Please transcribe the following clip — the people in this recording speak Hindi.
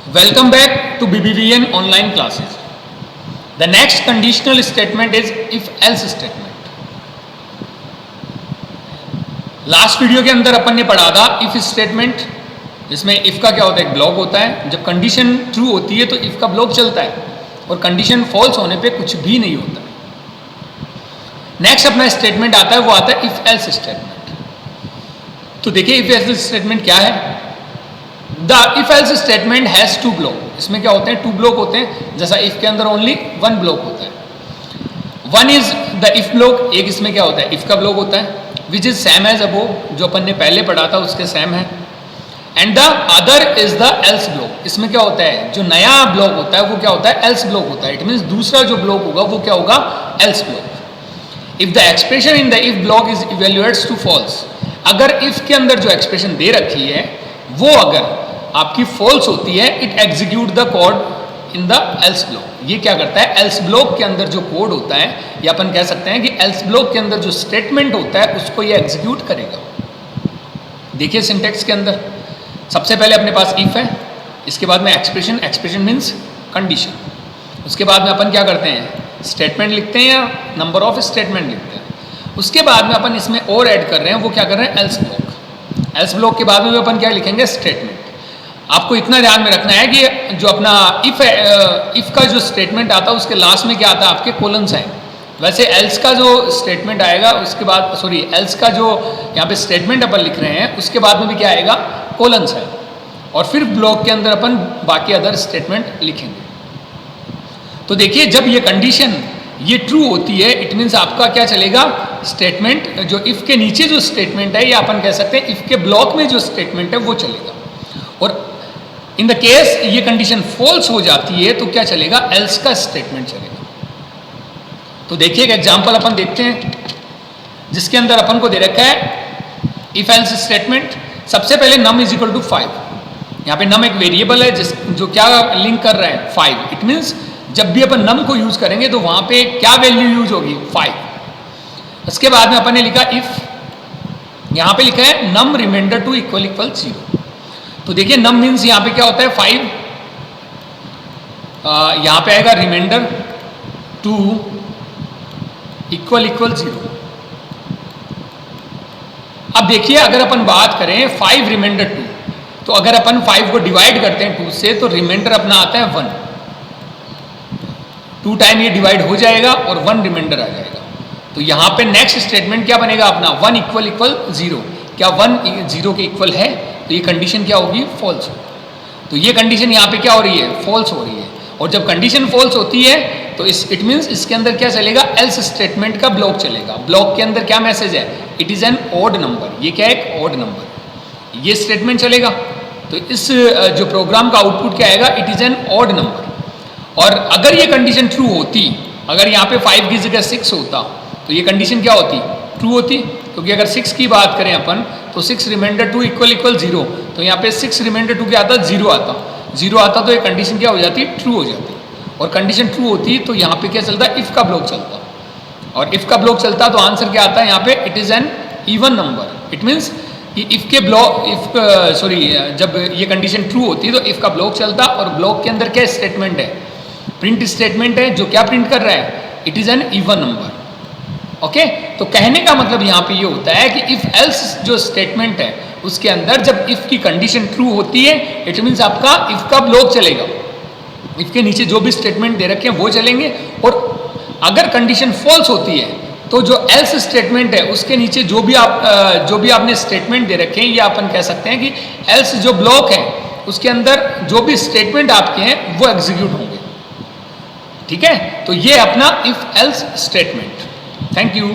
Welcome back to BBVN online classes. The next conditional statement is if-else statement. Last video के अंदर अपन ने पढ़ा था इफ स्टेटमेंट, जिसमें इफ का क्या होता है, एक ब्लॉक होता है. जब कंडीशन ट्रू होती है तो इफ का ब्लॉक चलता है और कंडीशन फॉल्स होने पे कुछ भी नहीं होता. नेक्स्ट अपना स्टेटमेंट आता है, वो आता है इफ एल्स स्टेटमेंट. तो देखिए इफ एल्स स्टेटमेंट क्या है. The if else statement has two block. इसमें क्या होते हैं, टू ब्लॉक होते हैं. जैसा इफ के अंदर ओनली वन ब्लॉक होता है. One is the if block, एक इसमें क्या होता है, इफ का ब्लॉक होता है, विच इज सेम एज अबो, जो अपन ने पहले पढ़ा था उसके सेम है. And the other is the L's block. इसमें क्या होता है, जो नया ब्लॉक होता है वो क्या होता है, एल्स ब्लॉक होता है. इट मीन्स दूसरा जो ब्लॉक होगा वो क्या होगा, else block. If the expression in the if block is evaluates to false. अगर इफ के अंदर जो एक्सप्रेशन दे रखी है वो अगर आपकी फॉल्स होती है, it execute the code in the L's block. ये क्या करता है, एल्स ब्लॉक के अंदर जो कोड होता है, या अपन कह सकते हैं कि एल्स ब्लॉक के अंदर जो स्टेटमेंट होता है उसको ये एग्जीक्यूट करेगा. देखिए सिंटेक्स के अंदर सबसे पहले अपने पास इफ है, इसके बाद में एक्सप्रेशन, एक्सप्रेशन मीन्स कंडीशन. उसके बाद में अपन क्या करते हैं, स्टेटमेंट लिखते हैं या नंबर ऑफ स्टेटमेंट लिखते हैं. उसके बाद में अपन इसमें और ऐड कर रहे हैं, वो क्या कर रहे हैं, एल्स ब्लॉक. एल्स ब्लॉक के बाद में अपन क्या लिखेंगे, स्टेटमेंट. आपको इतना ध्यान में रखना है कि जो अपना इफ का जो स्टेटमेंट आता है उसके लास्ट में क्या आता है, आपके कोलन्स हैं. वैसे एल्स का जो स्टेटमेंट आएगा उसके बाद, सॉरी एल्स का जो यहाँ पे स्टेटमेंट अपन लिख रहे हैं उसके बाद में भी क्या आएगा, कोलन्स है. और फिर ब्लॉक के अंदर अपन बाकी अदर स्टेटमेंट लिखेंगे. तो देखिए जब ये कंडीशन ये ट्रू होती है, इट मीन्स आपका क्या चलेगा, स्टेटमेंट जो इफ के नीचे जो स्टेटमेंट है, या अपन कह सकते हैं इफ के ब्लॉक में जो स्टेटमेंट है वो चलेगा. और इन द केस ये कंडीशन फॉल्स हो जाती है तो क्या चलेगा, एल्स का स्टेटमेंट चलेगा. तो देखिए एक एग्जांपल अपन देखते हैं जिसके अंदर अपन को दे रखा है इफ एल्स स्टेटमेंट. सबसे पहले नम इज इक्वल टू 5. यहाँ पे नम एक वेरिएबल है जो क्या लिंक कर रहा है, 5. इट मीन्स जब भी अपन नम को यूज करेंगे तो वहां पे क्या वैल्यू यूज होगी, 5. उसके बाद में अपन ने लिखा इफ, यहाँ पे लिखा है नम रिमाइंडर टू इक्वल 0. तो देखिए नम मीन्स यहाँ पे क्या होता है, 5. यहाँ पे आएगा रिमाइंडर टू इक्वल 0. अब देखिए अगर अपन बात करें 5 रिमाइंडर 2, तो अगर अपन 5 को डिवाइड करते हैं 2 से तो रिमाइंडर अपना आता है 1. 2 टाइम ये डिवाइड हो जाएगा और 1 रिमाइंडर आ जाएगा. तो यहाँ पे नेक्स्ट स्टेटमेंट क्या बनेगा अपना, 1 इक्वल 0. क्या 1 0 के इक्वल है, तो ये कंडीशन क्या होगी, फॉल्स होगी. तो ये कंडीशन यहाँ पे क्या हो रही है, फॉल्स हो रही है. और जब कंडीशन फॉल्स होती है तो इट मीन्स इसके अंदर क्या चलेगा, एल्स स्टेटमेंट का ब्लॉक चलेगा. ब्लॉक के अंदर क्या मैसेज है, it is an odd number. ये क्या है, एक ऑड नंबर. ये स्टेटमेंट चलेगा. तो इस जो प्रोग्राम का आउटपुट क्या आएगा, it is an odd number. और अगर ये कंडीशन ट्रू होती, अगर यहाँ पे 5 की जगह 6 होता तो ये कंडीशन क्या होती, ट्रू होती. क्योंकि अगर 6 की बात करें अपन तो 6 रिमाइंडर 2 इक्वल 0. तो यहाँ पे 6 रिमाइंडर 2 क्या आता, 0 आता. 0 आता तो ये कंडीशन क्या हो जाती, ट्रू हो जाती. और कंडीशन ट्रू होती तो यहाँ पे क्या चलता, इफ का ब्लॉक चलता. और इफ का ब्लॉक चलता तो आंसर क्या आता है यहाँ पे, it is an even number. It means if के ब्लॉक जब ये कंडीशन ट्रू होती तो इफ का ब्लॉक चलता. और ब्लॉक के अंदर क्या स्टेटमेंट है, प्रिंट स्टेटमेंट है, जो क्या प्रिंट कर रहा है, it is an even number. Okay तो कहने का मतलब यहाँ पे ये होता है कि इफ एल्स जो स्टेटमेंट है उसके अंदर जब इफ की कंडीशन ट्रू होती है, इट मीन्स आपका इफ का ब्लॉक चलेगा. इफ के नीचे जो भी स्टेटमेंट दे रखे हैं वो चलेंगे. और अगर कंडीशन फॉल्स होती है तो जो एल्स स्टेटमेंट है उसके नीचे जो भी आपने स्टेटमेंट दे रखे हैं, या अपन कह सकते हैं कि एल्स जो ब्लॉक है उसके अंदर जो भी स्टेटमेंट आपके हैं वो एग्जीक्यूट होंगे. ठीक है, तो ये अपना if else statement. Thank you.